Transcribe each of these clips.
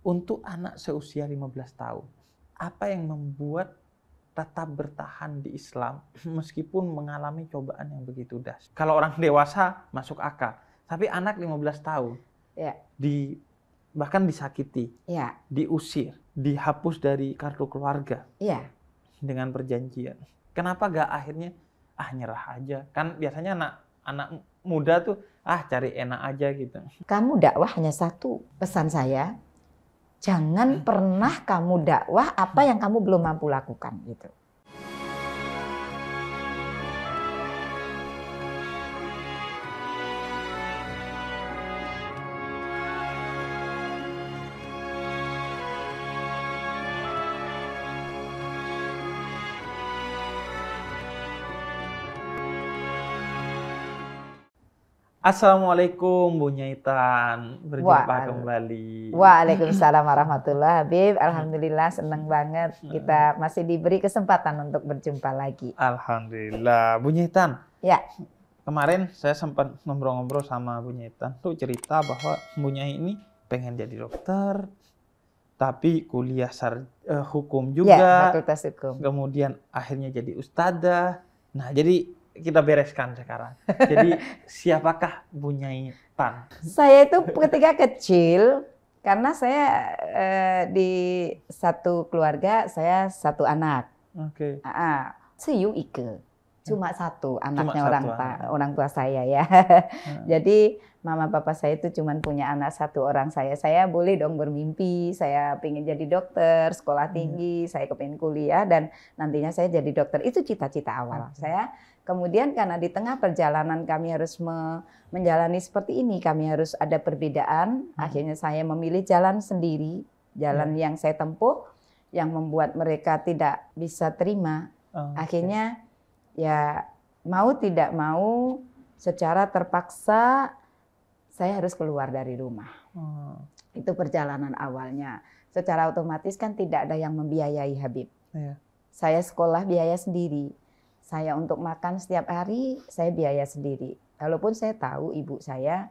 Untuk anak seusia 15 tahun, apa yang membuat tetap bertahan di Islam meskipun mengalami cobaan yang begitu dahsyat? Kalau orang dewasa masuk akal, tapi anak 15 tahun Ya. bahkan disakiti, Ya. diusir, dihapus dari kartu keluarga Ya. dengan perjanjian. Kenapa gak akhirnya nyerah aja? Kan biasanya anak muda tuh cari enak aja gitu. Kamu dakwah hanya satu pesan saya, jangan pernah kamu dakwah apa yang kamu belum mampu lakukan gitu. Assalamualaikum Bu Nyaitan, berjumpa kembali. Waalaikumsalam warahmatullahi Habib. Alhamdulillah senang banget kita masih diberi kesempatan untuk berjumpa lagi. Alhamdulillah. Bu Nyaitan. Ya. Kemarin saya sempat ngobrol-ngobrol sama Bu Nyaitan tuh cerita bahwa Bu Nyai ini pengen jadi dokter, tapi kuliah hukum juga. Ya, fakultas hukum. Kemudian akhirnya jadi ustadzah. Nah, jadi kita bereskan sekarang. Jadi siapakah Bu Nyai Tan? Saya itu ketika kecil, karena saya di satu keluarga, saya satu anak. Oke. Siu Ike. Cuma satu anaknya orang tua saya ya. Jadi mama papa saya itu cuma punya anak satu orang saya. Saya boleh dong bermimpi, saya pengen jadi dokter, sekolah tinggi, saya kepengen kuliah dan nantinya saya jadi dokter. Itu cita-cita awal saya. Kemudian karena di tengah perjalanan kami harus menjalani seperti ini, kami harus ada perbedaan. Akhirnya saya memilih jalan sendiri, jalan yang saya tempuh, yang membuat mereka tidak bisa terima. Akhirnya ya mau tidak mau secara terpaksa saya harus keluar dari rumah. Itu perjalanan awalnya. Secara otomatis kan tidak ada yang membiayai Habib. Saya sekolah biaya sendiri. Saya untuk makan setiap hari saya biaya sendiri. Walaupun saya tahu ibu saya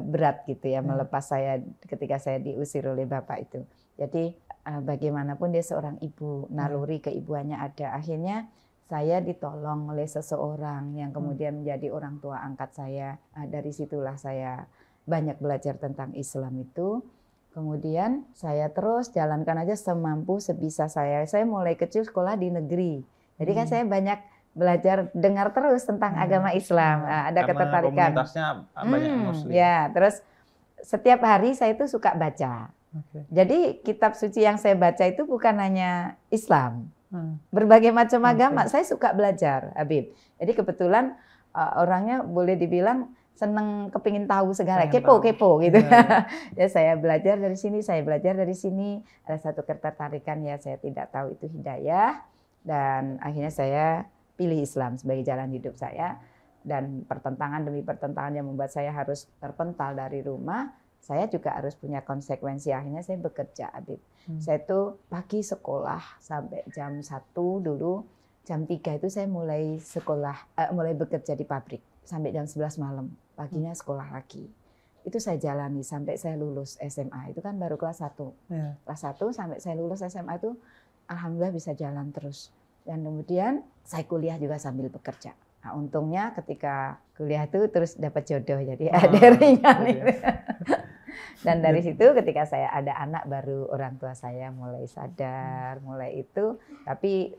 berat gitu ya melepas saya ketika saya diusir oleh bapak itu. Jadi bagaimanapun dia seorang ibu, naluri keibuannya ada. Akhirnya saya ditolong oleh seseorang yang kemudian menjadi orang tua angkat saya. Dari situlah saya banyak belajar tentang Islam itu. Kemudian saya terus jalankan aja semampu sebisa saya. Saya mulai kecil sekolah di negeri. Jadi kan saya banyak belajar dengar terus tentang agama Islam. Ada ketertarikan. Komunitasnya banyak Muslim. Ya, terus setiap hari saya itu suka baca. Jadi kitab suci yang saya baca itu bukan hanya Islam. Berbagai macam agama, saya suka belajar, Habib. Jadi kebetulan orangnya boleh dibilang seneng kepingin tahu segala, kepo gitu. Ya saya belajar dari sini, saya belajar dari sini. Ada satu ketertarikan ya saya tidak tahu itu hidayah. Dan akhirnya saya pilih Islam sebagai jalan hidup saya. Dan pertentangan demi pertentangan yang membuat saya harus terpental dari rumah. Saya juga harus punya konsekuensi. Akhirnya saya bekerja, Habib. Saya itu pagi sekolah sampai jam 1 dulu. Jam 3 itu saya mulai mulai bekerja di pabrik. Sampai jam 11 malam. Paginya sekolah lagi. Itu saya jalani sampai saya lulus SMA. Itu kan baru kelas 1. Kelas 1 sampai saya lulus SMA itu alhamdulillah bisa jalan terus. Dan kemudian saya kuliah juga sambil bekerja. Nah, untungnya ketika kuliah itu terus dapat jodoh. Jadi ada ringan itu. Dan dari situ ketika saya ada anak baru orang tua saya mulai sadar, mulai itu. Tapi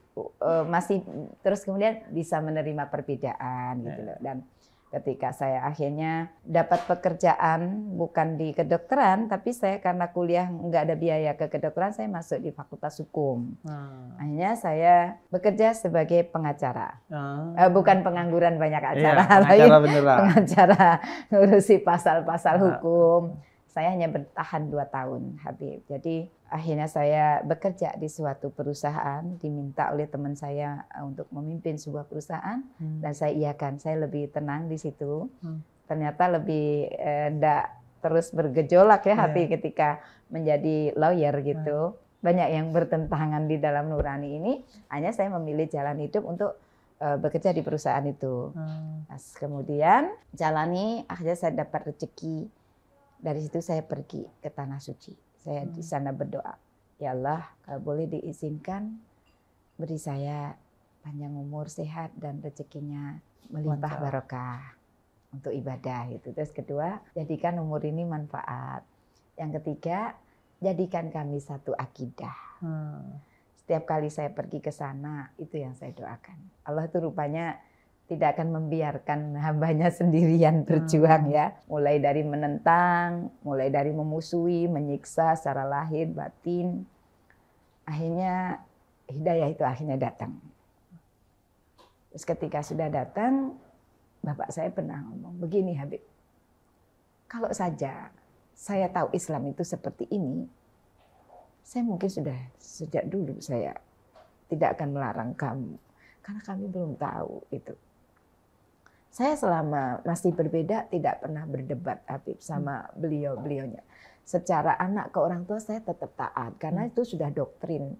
masih terus kemudian bisa menerima perbedaan gitu loh. Dan ketika saya akhirnya dapat pekerjaan bukan di kedokteran, tapi saya karena kuliah nggak ada biaya ke kedokteran, saya masuk di Fakultas Hukum. Akhirnya saya bekerja sebagai pengacara, bukan pengangguran banyak acara, pengacara ngurusi pasal-pasal hukum. Saya hanya bertahan 2 tahun, Habib. Jadi akhirnya saya bekerja di suatu perusahaan, diminta oleh teman saya untuk memimpin sebuah perusahaan, dan saya iakan. Saya lebih tenang di situ. Ternyata lebih enggak terus bergejolak ya hati ketika menjadi lawyer gitu. Banyak yang bertentangan di dalam nurani ini. Hanya saya memilih jalan hidup untuk bekerja di perusahaan itu. Nah, kemudian jalani, akhirnya saya dapat rezeki. Dari situ saya pergi ke Tanah Suci. Saya di sana berdoa, ya Allah, kalau boleh diizinkan beri saya panjang umur, sehat dan rezekinya melimpah barokah untuk ibadah itu. Terus kedua, jadikan umur ini manfaat. Yang ketiga, jadikan kami satu akidah. Setiap kali saya pergi ke sana, itu yang saya doakan. Allah itu rupanya tidak akan membiarkan hambanya sendirian berjuang ya. Mulai dari menentang, mulai dari memusuhi, menyiksa secara lahir, batin. Akhirnya hidayah itu akhirnya datang. Terus ketika sudah datang, bapak saya pernah ngomong, begini Habib, kalau saja saya tahu Islam itu seperti ini, saya mungkin sudah sejak dulu saya tidak akan melarang kamu. Karena kami belum tahu itu. Saya selama masih berbeda tidak pernah berdebat Habib sama beliau-beliaunya. Secara anak ke orang tua saya tetap taat. Karena itu sudah doktrin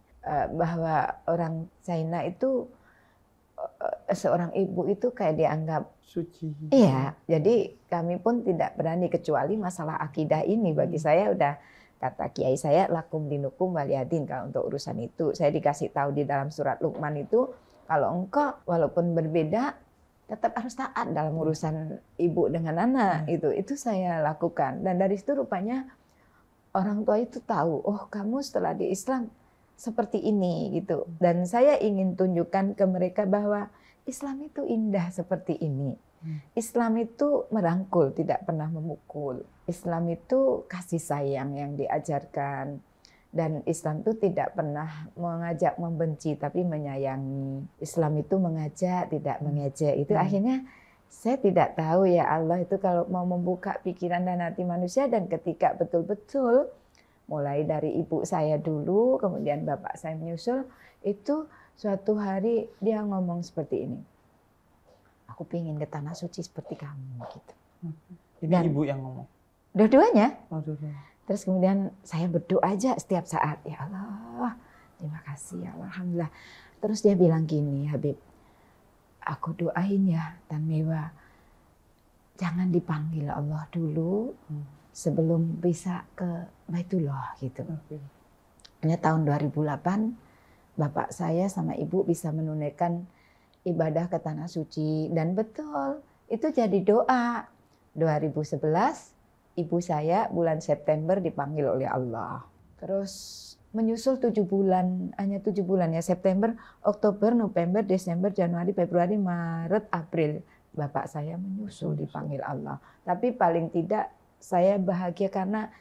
bahwa orang China itu seorang ibu itu kayak dianggap suci. Iya, jadi kami pun tidak berani kecuali masalah akidah ini. Bagi saya udah kata kiai saya lakum dinukum waliyadin kalau untuk urusan itu. Saya dikasih tahu di dalam surat Luqman itu kalau engkau walaupun berbeda tetap harus taat dalam urusan ibu dengan anak itu saya lakukan. Dan dari situ rupanya orang tua itu tahu, oh kamu setelah di Islam seperti ini gitu. Dan saya ingin tunjukkan ke mereka bahwa Islam itu indah seperti ini. Islam itu merangkul, tidak pernah memukul. Islam itu kasih sayang yang diajarkan. Dan Islam itu tidak pernah mengajak membenci, tapi menyayangi. Islam itu mengajak, tidak mengejek. Itu akhirnya saya tidak tahu ya Allah itu kalau mau membuka pikiran dan hati manusia. Dan ketika betul-betul, mulai dari ibu saya dulu, kemudian bapak saya menyusul, itu suatu hari dia ngomong seperti ini. Aku pengen ke tanah suci seperti kamu gitu. Ini ibu yang ngomong. Dua-duanya. Oh, dua-duanya. Terus kemudian saya berdoa aja setiap saat, ya Allah, terima kasih ya Allah, alhamdulillah. Terus dia bilang gini, Habib, aku doain ya Tan Mewa, jangan dipanggil Allah dulu sebelum bisa ke Baitullah gitu. Hanya tahun 2008 bapak saya sama ibu bisa menunaikan ibadah ke tanah suci dan betul itu jadi doa. 2011 ibu saya bulan September dipanggil oleh Allah. Terus menyusul 7 bulan, hanya 7 bulan ya, September, Oktober, November, Desember, Januari, Februari, Maret, April. Bapak saya menyusul dipanggil Allah. Tapi paling tidak saya bahagia karena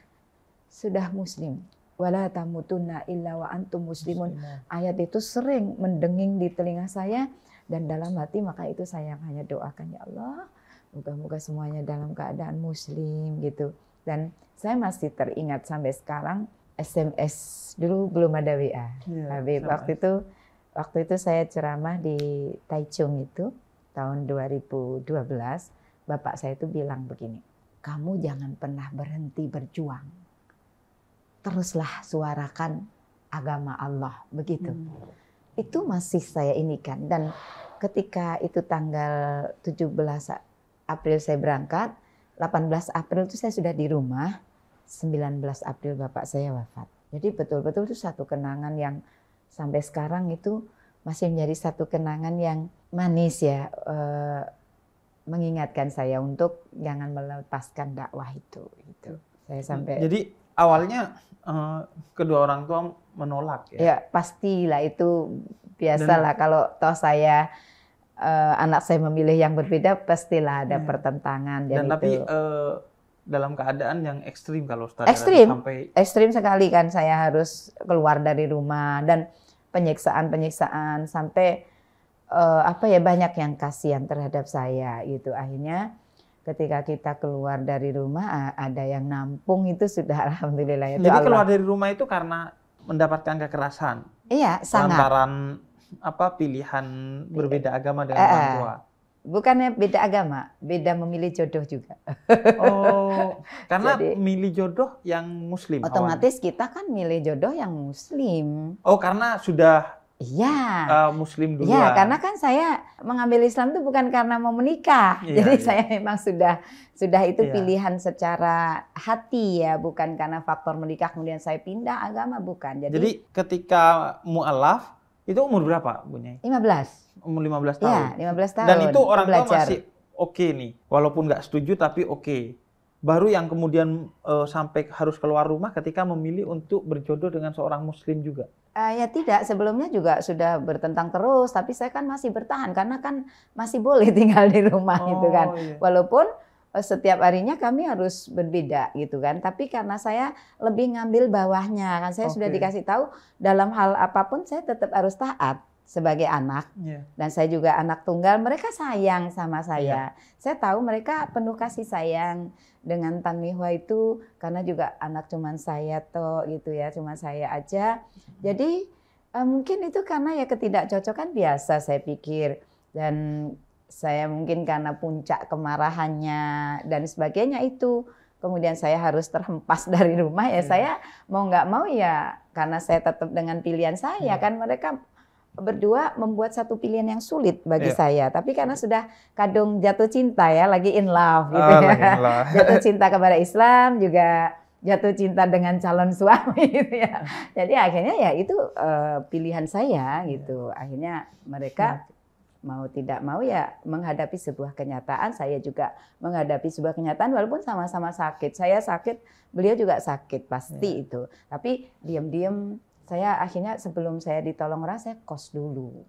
sudah muslim. Wala tamutunna illa wa antum muslimun. Ayat itu sering mendenging di telinga saya dan dalam hati, maka itu saya hanya doakan, ya Allah, moga-moga semuanya dalam keadaan muslim gitu. Dan saya masih teringat sampai sekarang SMS, dulu belum ada WA. Habib, waktu itu saya ceramah di Taichung itu tahun 2012. Bapak saya itu bilang begini, kamu jangan pernah berhenti berjuang. Teruslah suarakan agama Allah, begitu. Itu masih saya inikan. Dan ketika itu tanggal 17 April saya berangkat, 18 April itu saya sudah di rumah, 19 April bapak saya wafat. Jadi betul-betul itu satu kenangan yang sampai sekarang itu masih menjadi satu kenangan yang manis ya, mengingatkan saya untuk jangan melepaskan dakwah itu. Gitu. Saya sampai. Jadi awalnya kedua orang tua menolak ya? Ya pastilah itu biasalah kalau toh saya anak saya memilih yang berbeda pastilah ada pertentangan. Dan tapi dalam keadaan yang ekstrim kalau Ustaz ekstrim sekali kan, saya harus keluar dari rumah dan penyiksaan sampai banyak yang kasihan terhadap saya gitu. Akhirnya ketika kita keluar dari rumah ada yang nampung, itu sudah alhamdulillah. Itu jadi keluar dari rumah itu karena mendapatkan kekerasan. Iya, sangat. Lantaran pilihan berbeda agama dengan orang tua. Bukannya beda agama, beda memilih jodoh juga. Oh, karena milih jodoh yang muslim. Otomatis awalnya kita kan milih jodoh yang muslim. Oh, karena sudah Iya. Muslim duluan. Iya, karena kan saya mengambil Islam itu bukan karena mau menikah. Iya, Jadi iya. saya memang sudah itu Iya. pilihan secara hati ya, bukan karena faktor menikah kemudian saya pindah agama, bukan. Jadi ketika mu'alaf itu umur berapa, Bu Nyai? 15. Umur 15 Iya, tahun. 15 tahun. Dan itu orang tua belajar. masih oke nih. Walaupun nggak setuju tapi oke. Baru yang kemudian sampai harus keluar rumah ketika memilih untuk berjodoh dengan seorang muslim juga. Ya tidak, sebelumnya juga sudah bertentang terus, tapi saya kan masih bertahan karena kan masih boleh tinggal di rumah gitu kan. Iya. Walaupun setiap harinya kami harus berbeda gitu kan. Tapi karena saya lebih ngambil bawahnya kan, saya sudah Oke. dikasih tahu dalam hal apapun saya tetap harus taat sebagai anak. Iya. Dan saya juga anak tunggal, mereka sayang sama saya. Iya. Saya tahu mereka penuh kasih sayang dengan Tanmihwa itu karena juga anak cuman saya toh gitu ya, cuma saya aja. Jadi mungkin itu karena ya ketidakcocokan biasa saya pikir, dan saya mungkin karena puncak kemarahannya dan sebagainya itu. Kemudian saya harus terhempas dari rumah ya, saya mau nggak mau ya karena saya tetap dengan pilihan saya kan, mereka berdua membuat satu pilihan yang sulit bagi saya. Tapi karena sudah kadung jatuh cinta ya, lagi in love gitu ya. Jatuh cinta kepada Islam, juga jatuh cinta dengan calon suami gitu ya. Jadi akhirnya ya itu pilihan saya gitu. Akhirnya mereka mau tidak mau ya menghadapi sebuah kenyataan, saya juga menghadapi sebuah kenyataan walaupun sama-sama sakit. Saya sakit, beliau juga sakit pasti itu. Tapi diam-diam saya akhirnya sebelum saya ditolong orang, saya kos dulu.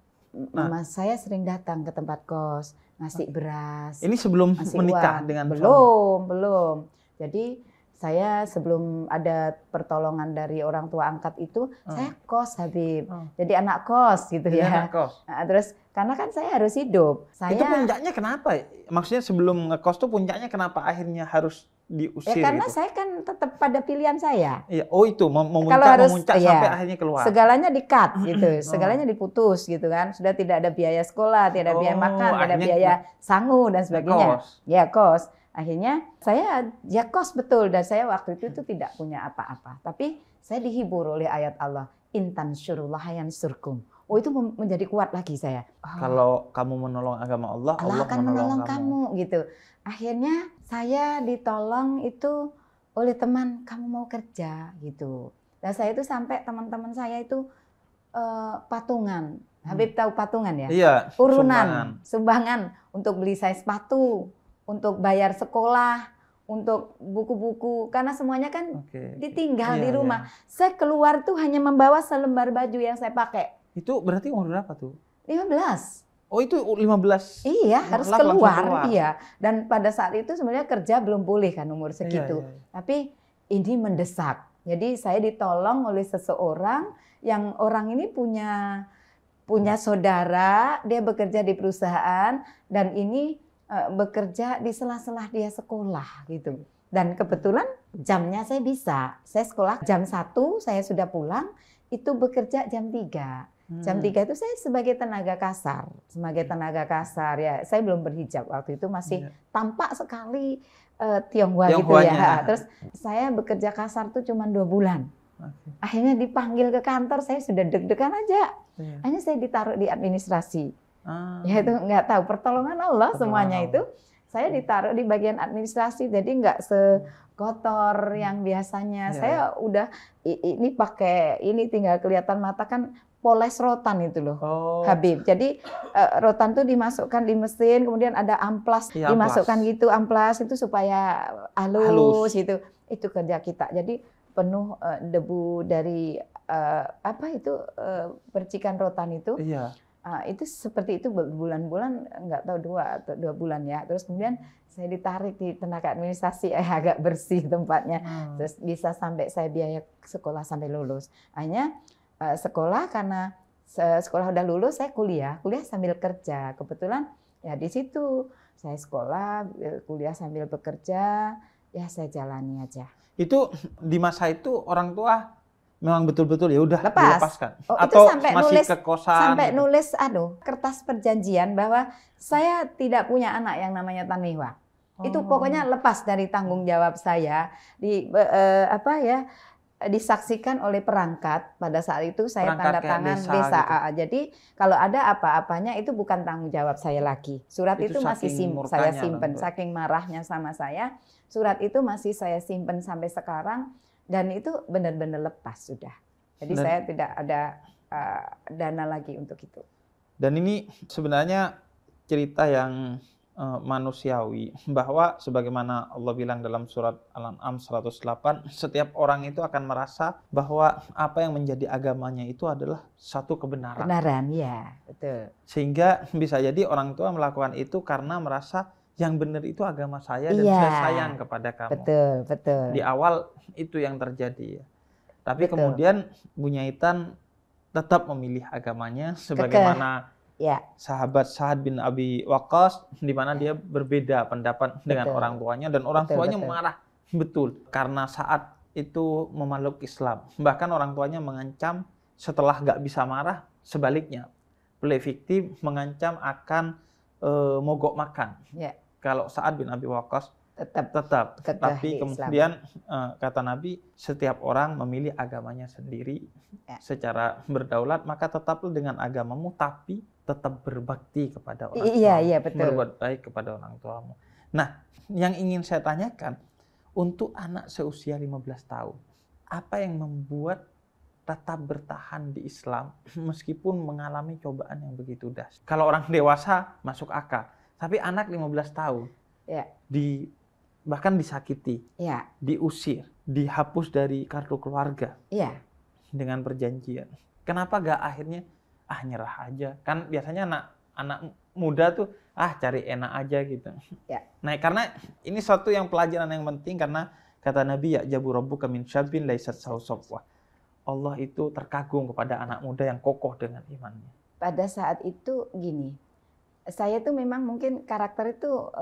Mama saya sering datang ke tempat kos, ngasih beras. Ini sebelum menikah uang. dengan Belum. Jadi saya sebelum ada pertolongan dari orang tua angkat itu, saya kos, Habib. Jadi anak kos gitu ya. Anak kos. Nah, terus karena kan saya harus hidup. Itu puncaknya kenapa? Maksudnya sebelum ngekos tuh puncaknya kenapa akhirnya harus diusir? Ya karena gitu? saya kan tetap pada pilihan saya. Iya. Oh itu memuncak sampai akhirnya keluar. Segalanya di-cut gitu, segalanya diputus gitu kan. Sudah tidak ada biaya sekolah, tidak ada biaya makan, tidak ada biaya sangu dan sebagainya. Ya kos. Akhirnya saya ya kos betul, dan saya waktu itu tidak punya apa-apa. Tapi saya dihibur oleh ayat Allah, intan syurullah yansurkum. Oh itu menjadi kuat lagi saya. Kalau kamu menolong agama Allah, Allah akan menolong kamu gitu. Akhirnya saya ditolong itu oleh teman, kamu mau kerja gitu. Dan saya itu sampai teman-teman saya itu patungan. Habib tahu patungan ya? Iya. Urunan, sumbangan untuk beli saya sepatu, untuk bayar sekolah, untuk buku-buku, karena semuanya kan ditinggal di rumah. Saya keluar tuh hanya membawa selembar baju yang saya pakai. Itu berarti umur berapa tuh? 15. Oh itu 15? Iya, harus keluar. Iya. Dan pada saat itu sebenarnya kerja belum boleh kan umur segitu. Tapi ini mendesak. Jadi saya ditolong oleh seseorang yang orang ini punya saudara, dia bekerja di perusahaan, dan ini bekerja di sela-sela dia sekolah gitu. Dan kebetulan jamnya saya bisa. Saya sekolah jam 1, saya sudah pulang, itu bekerja jam 3. Jam 3 itu saya sebagai tenaga kasar. Ya, saya belum berhijab waktu itu, masih tampak sekali Tionghoa gitu ya. Terus saya bekerja kasar tuh cuma 2 bulan. Akhirnya dipanggil ke kantor, saya sudah deg-degan aja. Akhirnya saya ditaruh di administrasi. Ya itu nggak tahu, pertolongan Allah semuanya itu. Saya ditaruh di bagian administrasi, jadi nggak sekotor yang biasanya. Saya udah ini pakai ini tinggal kelihatan mata kan. Poles rotan itu loh, Habib. Jadi rotan tuh dimasukkan di mesin, kemudian ada amplas dimasukkan gitu, amplas itu supaya halus gitu. Itu kerja kita. Jadi penuh debu dari percikan rotan itu. Iya. Itu seperti itu berbulan-bulan, nggak tahu 2 bulan ya. Terus kemudian saya ditarik di tenaga administrasi, agak bersih tempatnya. Terus bisa sampai saya biaya sekolah sampai lulus. Hanya sekolah, karena sekolah udah lulus, saya kuliah sambil kerja. Kebetulan ya di situ saya sekolah, kuliah sambil bekerja, ya saya jalani aja. Itu di masa itu orang tua memang betul-betul ya udah dilepaskan? Atau sampai masih ke kosan? Sampai nulis kertas perjanjian bahwa saya tidak punya anak yang namanya Tanmihwa. Itu pokoknya lepas dari tanggung jawab saya di disaksikan oleh perangkat. Pada saat itu saya Perangkat tanda kayak tangan desa desa. gitu. Jadi kalau ada apa-apanya itu bukan tanggung jawab saya lagi. Surat Itu itu masih saking saya murkanya orang simpen, tua. saking marahnya sama saya. Surat itu masih saya simpen sampai sekarang dan itu benar-benar lepas sudah. Jadi Dan- saya tidak ada dana lagi untuk itu. Dan ini sebenarnya cerita yang manusiawi, bahwa sebagaimana Allah bilang dalam surat Al-An'am 108, setiap orang itu akan merasa bahwa apa yang menjadi agamanya itu adalah satu kebenaran. Kebenaran, ya, betul. Sehingga bisa jadi orang tua melakukan itu karena merasa yang benar itu agama saya dan Iya, saya sayang kepada kamu. betul, betul. Di awal itu yang terjadi ya. Tapi Betul. kemudian Bunyaitan tetap memilih agamanya sebagaimana Ya, sahabat Sa'ad bin Abi Waqqas, di mana dia berbeda pendapat dengan Betul. orang tuanya dan orang Betul, tuanya betul. marah betul karena Sa'ad itu memeluk Islam. Bahkan orang tuanya mengancam setelah nggak bisa marah, sebaliknya play victim mengancam akan mogok makan. ya, Kalau Sa'ad bin Abi Waqqas tetap kekeh tapi di Islam. kemudian kata Nabi, setiap orang memilih agamanya sendiri Ya. secara berdaulat, maka tetaplah dengan agamamu tapi tetap berbakti kepada orang Iya, tuamu, iya, betul. berbuat baik kepada orang tuamu. Nah, yang ingin saya tanyakan, untuk anak seusia 15 tahun, apa yang membuat tetap bertahan di Islam meskipun mengalami cobaan yang begitu dahsyat? Kalau orang dewasa masuk akal, tapi anak 15 tahun Ya, bahkan disakiti, ya, diusir, dihapus dari kartu keluarga ya. dengan perjanjian. Kenapa gak akhirnya nyerah aja? Kan biasanya anak muda tuh cari enak aja gitu. Ya. Nah, karena ini suatu yang pelajaran yang penting, karena kata Nabi, ya jabu rabbuka min syabin laisat sahu safwah. Allah itu terkagum kepada anak muda yang kokoh dengan imannya. Pada saat itu gini, saya tuh memang mungkin karakter itu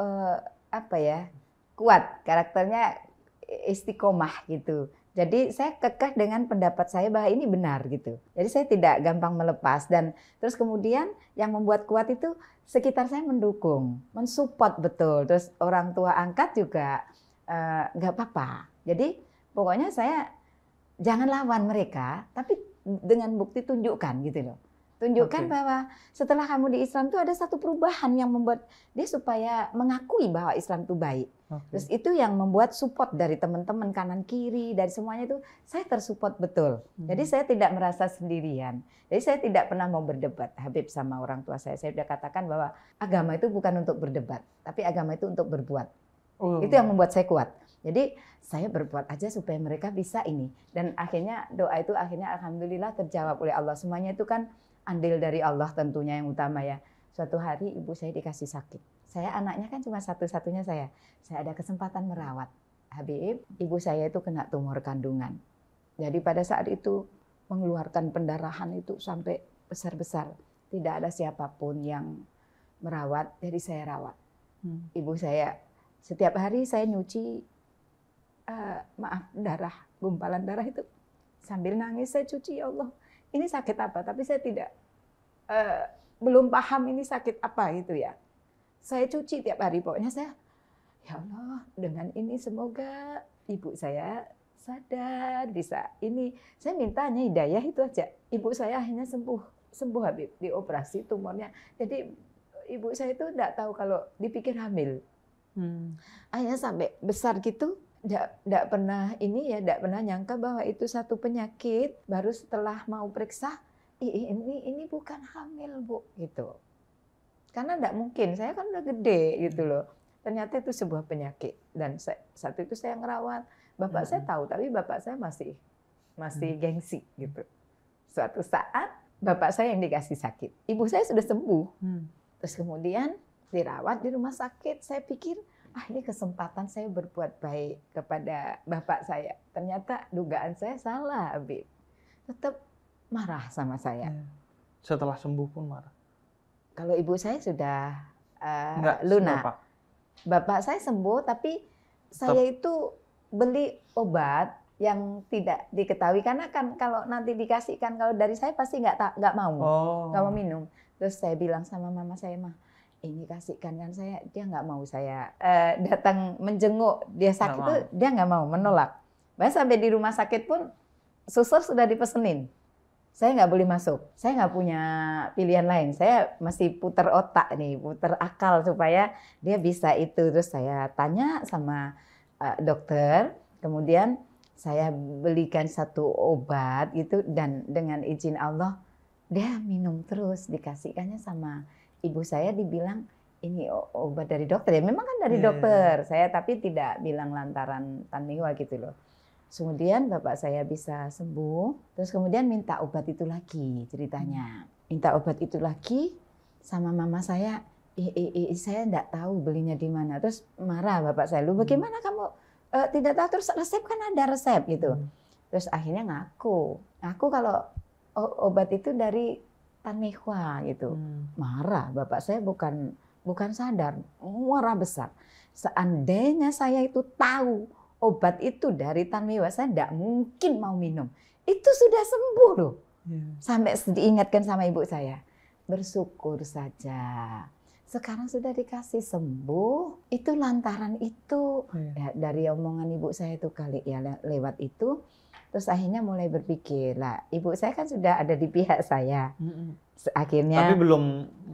kuat, karakternya istiqomah gitu. Jadi saya kekeh dengan pendapat saya bahwa ini benar gitu. Jadi saya tidak gampang melepas, dan terus kemudian yang membuat kuat itu sekitar saya mendukung, mensupport betul. Terus orang tua angkat juga nggak apa-apa. Jadi pokoknya saya jangan lawan mereka, tapi dengan bukti tunjukkan gitu loh. Tunjukkan bahwa setelah kamu di Islam itu ada satu perubahan yang membuat dia supaya mengakui bahwa Islam itu baik. Terus itu yang membuat support dari teman-teman kanan kiri, dari semuanya itu saya tersupport betul. Jadi saya tidak merasa sendirian. Jadi saya tidak pernah mau berdebat, Habib, sama orang tua saya. Saya sudah katakan bahwa agama itu bukan untuk berdebat, tapi agama itu untuk berbuat. Itu yang membuat saya kuat. Jadi saya berbuat aja supaya mereka bisa ini. Dan akhirnya doa itu alhamdulillah terjawab oleh Allah. Semuanya itu kan andil dari Allah tentunya yang utama ya. Suatu hari ibu saya dikasih sakit. Saya anaknya kan cuma satu-satunya saya. Saya ada kesempatan merawat. Habib, ibu saya itu kena tumor kandungan. Jadi pada saat itu mengeluarkan pendarahan itu sampai besar-besar. Tidak ada siapapun yang merawat, jadi saya rawat. Ibu saya setiap hari saya nyuci gumpalan darah itu. Sambil nangis saya cuci, ya Allah. Ini sakit apa? Tapi saya tidak belum paham ini sakit apa gitu ya. Saya cuci tiap hari, pokoknya saya, ya Allah, dengan ini semoga ibu saya sadar bisa ini. Saya mintanya hidayah itu aja. Ibu saya akhirnya sembuh Habib, dioperasi tumornya. Jadi ibu saya itu tidak tahu kalau dipikir hamil. Akhirnya sampai besar gitu. Tidak pernah tidak pernah nyangka bahwa itu satu penyakit. Baru setelah mau periksa, ini bukan hamil Bu, gitu. Karena tidak mungkin, saya kan udah gede gitu loh. Ternyata itu sebuah penyakit, dan satu itu saya ngerawat. Bapak saya tahu, tapi bapak saya masih gengsi gitu. Suatu saat bapak saya yang dikasih sakit, ibu saya sudah sembuh. Terus kemudian dirawat di rumah sakit. Saya pikir ini kesempatan saya berbuat baik kepada bapak saya. Ternyata dugaan saya salah, Habib. Tetap marah sama saya. Setelah sembuh pun marah? Kalau ibu saya sudah lunak. Bapak saya sembuh, tapi saya itu beli obat yang tidak diketahui. Karena kan kalau nanti dikasihkan, kalau dari saya pasti nggak mau minum. Terus saya bilang sama mama saya, mah, ini kasihkan kan saya, dia nggak mau saya datang menjenguk dia sakit itu, dia nggak mau, menolak. Bahkan sampai di rumah sakit pun suster sudah dipesenin. Saya nggak boleh masuk. Saya nggak punya pilihan lain. Saya masih putar otak nih, putar akal supaya dia bisa itu. Terus saya tanya sama dokter, kemudian saya belikan satu obat gitu, dan dengan izin Allah dia minum terus. Dikasihkannya sama ibu saya, dibilang ini obat dari dokter ya. Memang kan dari dokter. Saya tapi tidak bilang lantaran Tanmiwa gitu loh. Kemudian bapak saya bisa sembuh, terus kemudian minta obat itu lagi ceritanya. Minta obat itu lagi sama mama saya, saya enggak tahu belinya di mana. Terus marah bapak saya, lu bagaimana kamu tidak tahu, terus resep kan ada resep gitu. Terus akhirnya ngaku kalau obat itu dari Tanmihwa gitu. Marah bapak saya, bukan sadar, marah besar. Seandainya saya itu tahu obat itu dari Tanmihwa, saya tidak mungkin mau minum. Itu sudah sembuh loh. Sampai diingatkan sama ibu saya. Bersyukur saja. Sekarang sudah dikasih sembuh. Itu lantaran itu. Ya, dari omongan ibu saya itu kali ya, lewat itu. Terus akhirnya mulai berpikir, lah ibu saya kan sudah ada di pihak saya. Akhirnya. Tapi belum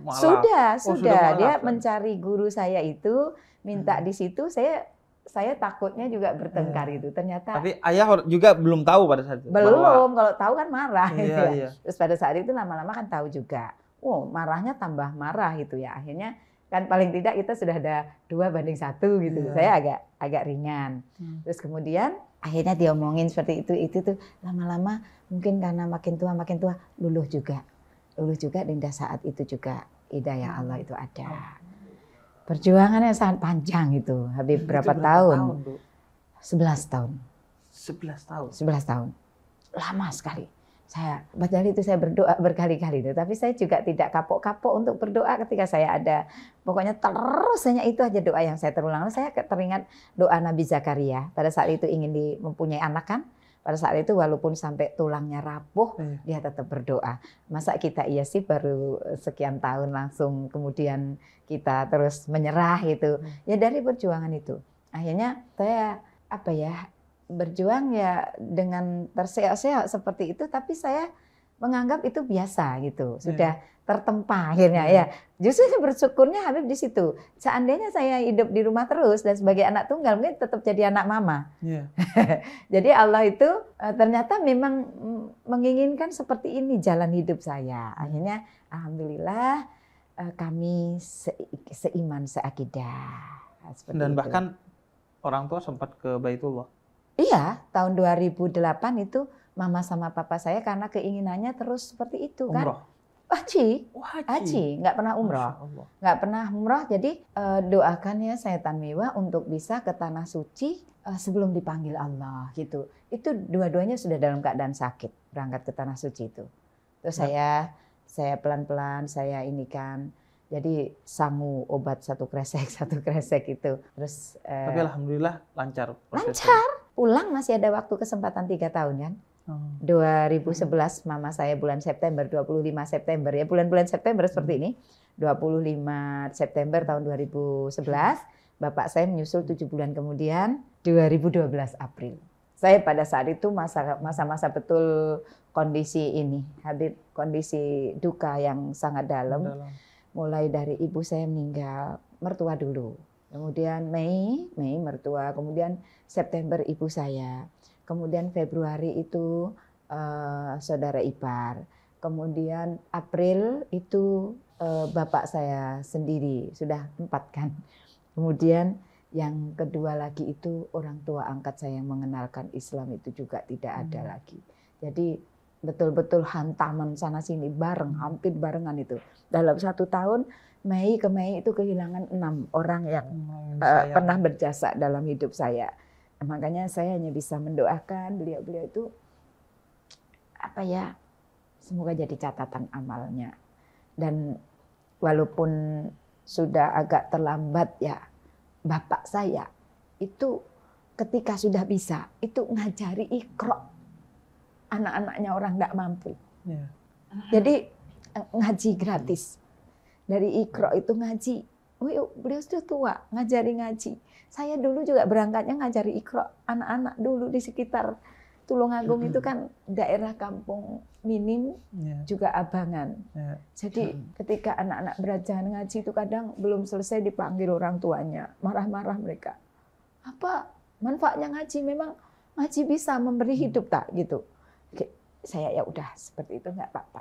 malah. Sudah. Dia mencari guru saya itu, minta di situ, saya takutnya juga bertengkar itu. Ternyata. Tapi ayah juga belum tahu pada saat itu. Belum, kalau tahu kan marah. Iya, gitu ya. Iya. Terus pada saat itu lama-lama kan tahu juga. Oh, marahnya tambah marah gitu ya. Akhirnya kan paling tidak kita sudah ada 2:1 gitu. Iya. Saya agak ringan. Terus kemudian akhirnya diomongin seperti itu tuh lama-lama mungkin karena makin tua luluh juga. Luluh juga, dan saat itu juga hidayah Allah itu ada. Perjuangannya sangat panjang itu. Habib berapa tahun? 11 tahun. 11 tahun. 11 tahun. Lama sekali. Padahal itu saya berdoa berkali-kali itu, tapi saya juga tidak kapok-kapok untuk berdoa ketika saya ada. Pokoknya terus hanya itu aja doa yang saya terulang. Saya teringat doa Nabi Zakaria pada saat itu ingin mempunyai anak kan. Pada saat itu walaupun sampai tulangnya rapuh, dia tetap berdoa. Masa kita iya sih baru sekian tahun langsung kemudian kita terus menyerah gitu. Ya dari perjuangan itu. Akhirnya saya berjuang ya dengan terseok-seok seperti itu, tapi saya menganggap itu biasa gitu. Sudah tertempa akhirnya ya. Justru saya bersyukurnya Habib di situ. Seandainya saya hidup di rumah terus dan sebagai anak tunggal, mungkin tetap jadi anak mama. Jadi Allah itu ternyata memang menginginkan seperti ini jalan hidup saya. Akhirnya alhamdulillah kami seiman, seakidah. Dan bahkan orang tua sempat ke Baitullah. Iya, tahun 2008 itu mama sama papa saya karena keinginannya terus seperti itu kan. Umroh. Haji, nggak pernah umroh. Nggak pernah umroh, jadi doakan ya saya Tanmihwa untuk bisa ke Tanah Suci sebelum dipanggil Allah gitu. Itu dua-duanya sudah dalam keadaan sakit berangkat ke Tanah Suci itu. Terus saya pelan-pelan saya inikan. Jadi sangu obat satu kresek itu. Terus tapi alhamdulillah lancar. Lancar. Pulang masih ada waktu kesempatan 3 tahun kan. 2011 mama saya bulan September, 25 September ya, bulan-bulan September seperti ini. 25 September tahun 2011, bapak saya menyusul 7 bulan kemudian 2012 April. Saya pada saat itu masa-masa betul kondisi ini, Habib, kondisi duka yang sangat dalam. Mulai dari ibu saya meninggal, mertua dulu. Kemudian Mei mertua, kemudian September ibu saya. Kemudian Februari itu saudara ipar. Kemudian April itu bapak saya sendiri, sudah 4 kan. Kemudian yang kedua lagi itu orang tua angkat saya yang mengenalkan Islam itu juga tidak ada lagi. Jadi betul-betul hantaman sana sini bareng, hampir barengan itu. Dalam 1 tahun Mei ke Mei itu kehilangan 6 orang yang pernah berjasa dalam hidup saya. Makanya saya hanya bisa mendoakan beliau-beliau itu semoga jadi catatan amalnya. Dan walaupun sudah agak terlambat ya, bapak saya itu ketika sudah bisa itu ngajari Iqra anak-anaknya orang nggak mampu. Jadi ngaji gratis. Dari Iqra itu ngaji. Beliau sudah tua, ngajari ngaji. Saya dulu juga berangkatnya ngajari Iqra anak-anak dulu di sekitar Tulungagung itu kan daerah kampung minim, juga abangan. Jadi ketika anak-anak belajar ngaji itu kadang belum selesai dipanggil orang tuanya, marah-marah mereka. Apa manfaatnya ngaji? Memang ngaji bisa memberi hidup tak gitu. Saya ya udah seperti itu nggak apa-apa.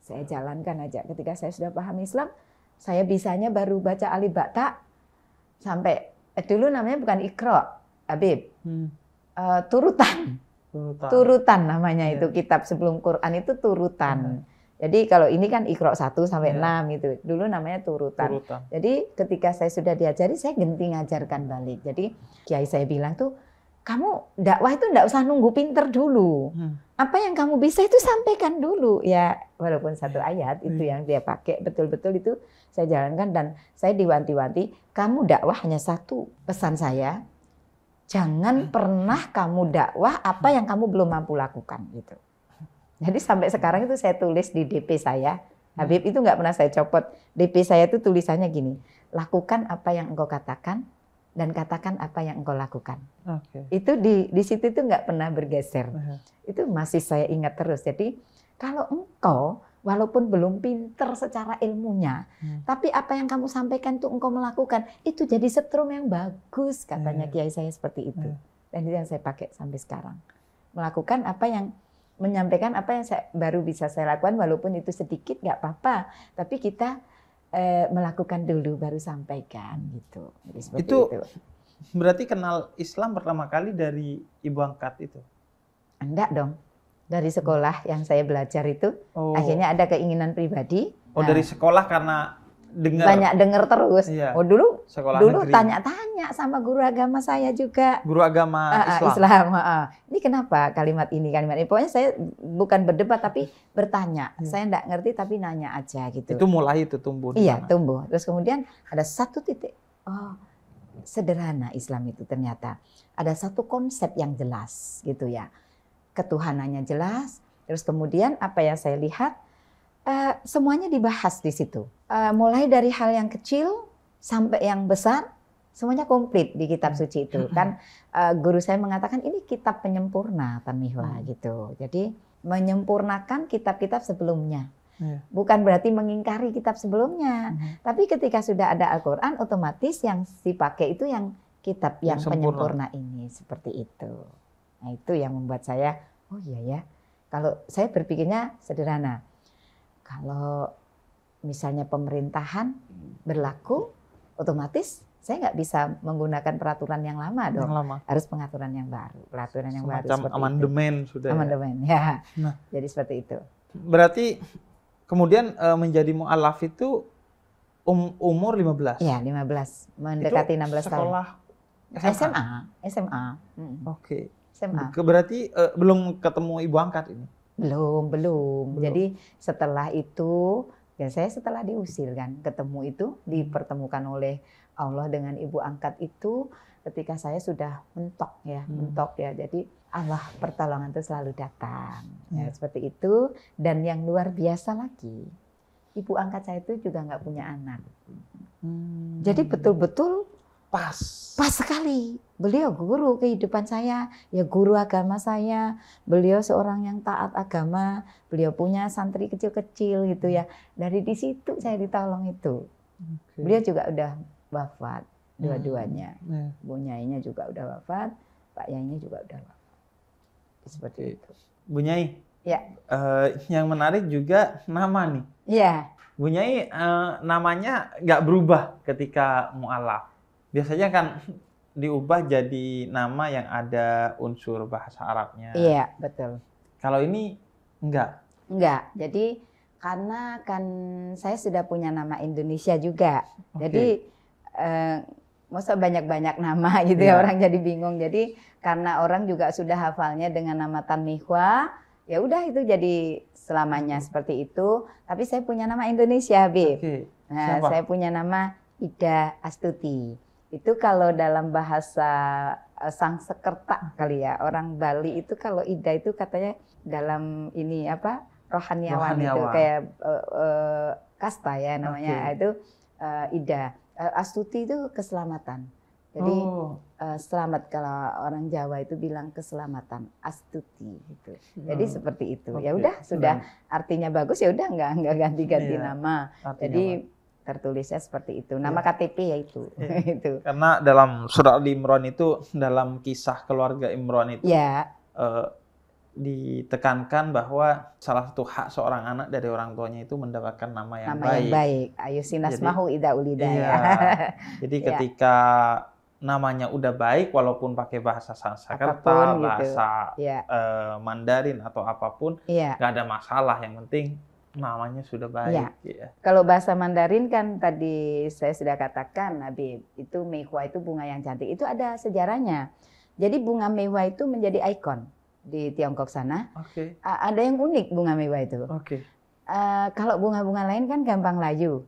Saya jalankan aja. Ketika saya sudah paham Islam, saya bisanya baru baca alif ba ta sampai dulu namanya bukan Iqra, Habib. Turutan. Turutan namanya itu kitab sebelum Quran itu turutan. Jadi kalau ini kan Iqra 1 sampai 6 itu. Dulu namanya turutan. Jadi ketika saya sudah diajari, saya ganti ngajarkan balik. Jadi kiai saya bilang tuh, kamu dakwah itu enggak usah nunggu pinter dulu. Apa yang kamu bisa itu sampaikan dulu. Ya walaupun satu ayat itu yang dia pakai, betul-betul itu saya jalankan. Dan saya diwanti-wanti, kamu dakwah hanya satu pesan saya, jangan pernah kamu dakwah apa yang kamu belum mampu lakukan. Gitu. Jadi sampai sekarang itu saya tulis di DP saya, Habib itu nggak pernah saya copot. DP saya itu tulisannya gini, lakukan apa yang engkau katakan, dan katakan apa yang engkau lakukan. Itu di situ itu nggak pernah bergeser. Itu masih saya ingat terus. Jadi kalau engkau walaupun belum pinter secara ilmunya, tapi apa yang kamu sampaikan itu engkau melakukan, itu jadi setrum yang bagus, katanya kiai saya seperti itu. Dan itu yang saya pakai sampai sekarang. Melakukan apa yang, menyampaikan apa yang baru bisa saya lakukan, walaupun itu sedikit nggak apa-apa. Tapi kita melakukan dulu baru sampaikan gitu. Jadi itu berarti kenal Islam pertama kali dari ibu angkat itu? Enggak dong. Dari sekolah yang saya belajar itu, akhirnya ada keinginan pribadi. Dari sekolah karena banyak dengar terus. Dulu negeri. Tanya-tanya sama guru agama saya juga. Guru agama Islam. Ini kenapa kalimat ini? Pokoknya saya bukan berdebat tapi bertanya. Saya enggak ngerti tapi nanya aja gitu. Itu mulai itu tumbuh. Iya, tumbuh. Terus kemudian ada satu titik. Sederhana Islam itu ternyata. Ada satu konsep yang jelas gitu ya. Ketuhanannya jelas. Terus kemudian apa yang saya lihat, semuanya dibahas di situ. Mulai dari hal yang kecil sampai yang besar, semuanya komplit di kitab suci itu. Kan guru saya mengatakan ini kitab penyempurna Tanmihwa gitu. Jadi menyempurnakan kitab-kitab sebelumnya. Bukan berarti mengingkari kitab sebelumnya. Tapi ketika sudah ada Al-Quran, otomatis yang dipakai itu yang kitab yang penyempurna ini. Seperti itu. Nah itu yang membuat saya, oh iya ya. Kalau saya berpikirnya sederhana. Kalau misalnya pemerintahan berlaku, otomatis saya nggak bisa menggunakan peraturan yang lama dong. Harus pengaturan yang baru, peraturan yang baru. Semacam amandemen itu. Sudah. Amandemen, ya. Nah, jadi seperti itu. Berarti kemudian menjadi mu'alaf itu umur 15? Iya, 15. Mendekati 16 tahun. Sekolah SMA. Oke. SMA. Berarti belum ketemu ibu angkat ini? Belum. Jadi setelah itu, ya saya setelah diusir kan, ketemu itu, dipertemukan oleh Allah dengan ibu angkat itu ketika saya sudah mentok ya. Jadi Allah pertolongan itu selalu datang. Ya, seperti itu. Dan yang luar biasa lagi, ibu angkat saya itu juga nggak punya anak. Jadi betul-betul pas sekali. Beliau guru kehidupan saya, ya guru agama saya. Beliau seorang yang taat agama. Beliau punya santri kecil-kecil gitu ya. Dari di situ saya ditolong itu. Beliau juga udah wafat dua-duanya. Bu Nyainya juga udah wafat, Pak Yainya juga udah wafat. Seperti itu. Bu Nyai. Ya. Yang menarik juga nama nih. Iya. Bu Nyai namanya nggak berubah ketika mu'alaf. Biasanya kan diubah jadi nama yang ada unsur bahasa Arabnya. Iya, betul. Kalau ini enggak? Enggak. Jadi karena kan saya sudah punya nama Indonesia juga. Jadi masa banyak-banyak nama gitu ya, orang jadi bingung. Jadi karena orang juga sudah hafalnya dengan nama Tanmihwa, ya udah itu jadi selamanya seperti itu. Tapi saya punya nama Indonesia, Habib. Nah, saya punya nama Ida Astuti. Itu kalau dalam bahasa Sangsekerta kali ya, orang Bali itu kalau Ida itu katanya dalam ini apa rohaniawan. Itu kayak kasta ya namanya. Itu Ida. Astuti itu keselamatan. Jadi selamat, kalau orang Jawa itu bilang keselamatan, astuti gitu. Jadi seperti itu. Ya udah, sudah artinya bagus, ya udah nggak ganti-ganti nama. Jadi tertulisnya seperti itu. Nama KTP ya itu. Itu. Karena dalam surah Al-Imran itu, dalam kisah keluarga Imran itu ditekankan bahwa salah satu hak seorang anak dari orang tuanya itu mendapatkan nama yang baik. Ayusinasmahu idza ulida. Jadi ketika namanya udah baik, walaupun pakai bahasa Sanskerta, bahasa Mandarin atau apapun, nggak ada masalah. Yang penting namanya sudah baik. Kalau bahasa Mandarin kan tadi saya sudah katakan, Habib, itu meihua itu bunga yang cantik. Itu ada sejarahnya. Jadi bunga meihua itu menjadi ikon di Tiongkok sana. Ada yang unik bunga meihua itu. Kalau bunga-bunga lain kan gampang layu.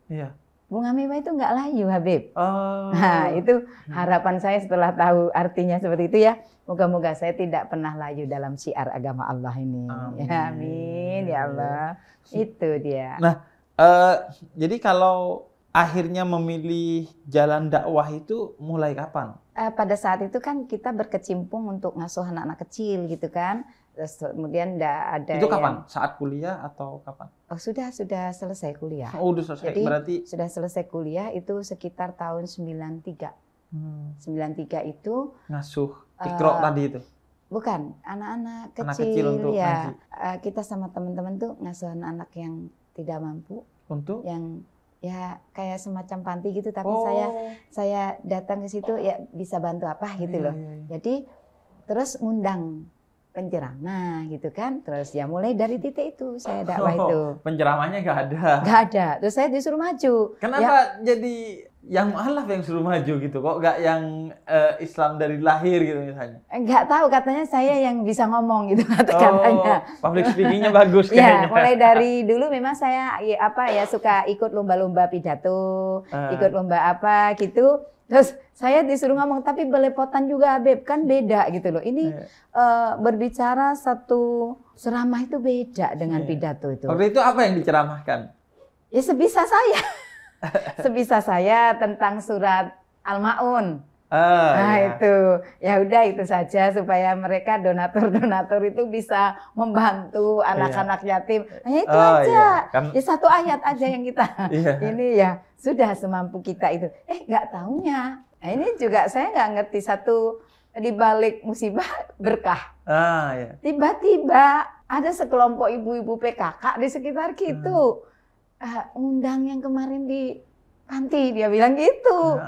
Bunga meihua itu nggak layu, Habib. Nah, itu harapan saya setelah tahu artinya seperti itu ya. Moga-moga saya tidak pernah layu dalam syiar agama Allah ini. Amin ya Allah. Itu dia. Nah, jadi kalau akhirnya memilih jalan dakwah itu mulai kapan? Pada saat itu kan kita berkecimpung untuk ngasuh anak-anak kecil gitu kan. Terus kemudian ada itu kapan? Saat kuliah atau kapan? Oh, sudah selesai kuliah. Oh, udah selesai. Jadi, berarti sudah selesai kuliah itu sekitar tahun 93. 93 itu ngasuh Iqra tadi itu. Bukan, anak-anak Anak kecil untuk ya. Kita sama teman-teman tuh ngasuh anak yang tidak mampu. Untuk yang ya kayak semacam panti gitu, tapi saya datang ke situ ya bisa bantu apa gitu loh. Jadi terus ngundang penceramah gitu kan, terus ya mulai dari titik itu saya dakwah itu. Penceramahnya nggak ada. Nggak ada, terus saya disuruh maju. Kenapa jadi yang mualaf yang suruh maju gitu, kok nggak yang Islam dari lahir gitu misalnya? Nggak tahu, katanya saya yang bisa ngomong gitu katanya. Public speakingnya bagus kayaknya. Ya, mulai dari dulu memang saya suka ikut lomba-lomba pidato, ikut lomba apa gitu. Terus saya disuruh ngomong, tapi belepotan juga, Habib, kan beda gitu loh. Ini berbicara satu ceramah itu beda dengan pidato itu. Waktu itu apa yang diceramahkan? Ya sebisa saya. Sebisa saya tentang surat Al-Ma'un. Itu ya udah itu saja supaya mereka donatur itu bisa membantu anak-anak yatim. Hanya itu aja. Ya satu ayat aja yang kita ini ya sudah semampu kita itu. Nggak taunya. Nah, ini juga saya nggak ngerti satu di balik musibah berkah. Tiba-tiba ada sekelompok ibu-ibu PKK di sekitar gitu. Undang yang kemarin di panti, dia bilang gitu.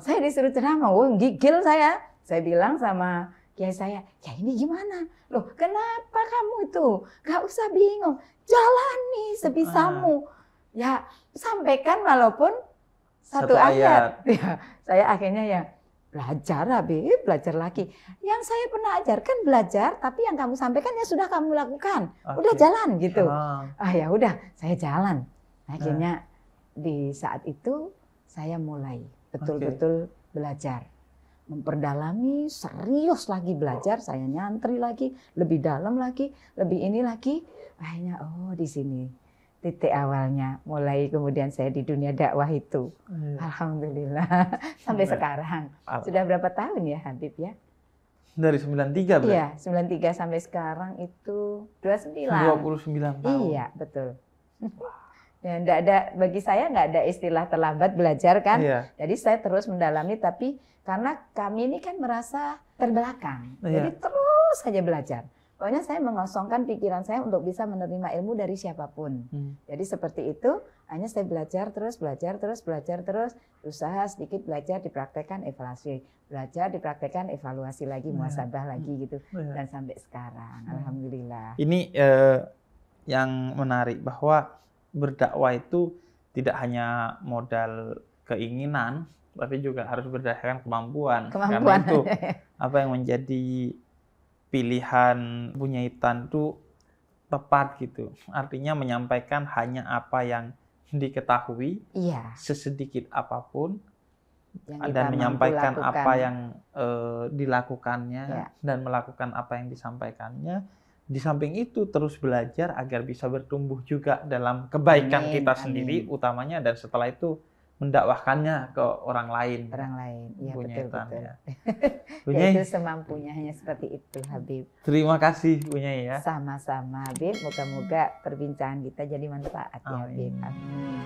Saya disuruh ceramah, gigil saya. Saya bilang sama kiai saya, ya ini gimana? Loh, kenapa kamu itu? Gak usah bingung, jalani sebisamu. Ya, sampaikan walaupun satu ayat. Ya, saya akhirnya ya belajar, Habib, belajar lagi. Yang saya pernah ajarkan belajar, tapi yang kamu sampaikan ya sudah kamu lakukan. Udah jalan gitu. Ya udah, saya jalan. Akhirnya di saat itu saya mulai betul-betul belajar, memperdalami, serius lagi belajar. Saya nyantri lagi, lebih dalam lagi, lebih ini lagi. Akhirnya di sini titik awalnya. Mulai kemudian saya di dunia dakwah itu. Alhamdulillah sampai sekarang. Sudah berapa tahun ya, Habib ya? Dari 93 berarti? Iya, 93 sampai sekarang itu 29. 29 tahun. Iya, betul. Ya, enggak ada, bagi saya nggak ada istilah terlambat belajar kan. Jadi saya terus mendalami, tapi karena kami ini kan merasa terbelakang. Jadi terus saja belajar. Pokoknya saya mengosongkan pikiran saya untuk bisa menerima ilmu dari siapapun. Jadi seperti itu, hanya saya belajar terus, berusaha sedikit belajar, dipraktekkan, evaluasi. Belajar, dipraktekkan, evaluasi lagi, muhasabah lagi gitu. Dan sampai sekarang, alhamdulillah. Ini yang menarik bahwa berdakwah itu tidak hanya modal keinginan, tapi juga harus berdasarkan kemampuan. Karena itu apa yang menjadi pilihan Bunyaitan itu tepat gitu. Artinya menyampaikan hanya apa yang diketahui, sesedikit apapun, dan menyampaikan apa yang dilakukannya dan melakukan apa yang disampaikannya. Di samping itu terus belajar agar bisa bertumbuh juga dalam kebaikan kita sendiri utamanya, dan setelah itu mendakwahkannya ke orang lain. Orang lain, ya Bu Nyai betul. ya. Bu Ya, Nyai, itu semampunya, hanya seperti itu Habib. terima kasih Bu Nyai ya. Sama-sama Habib, moga-moga perbincangan kita jadi manfaat ya Amin. Habib. Amin.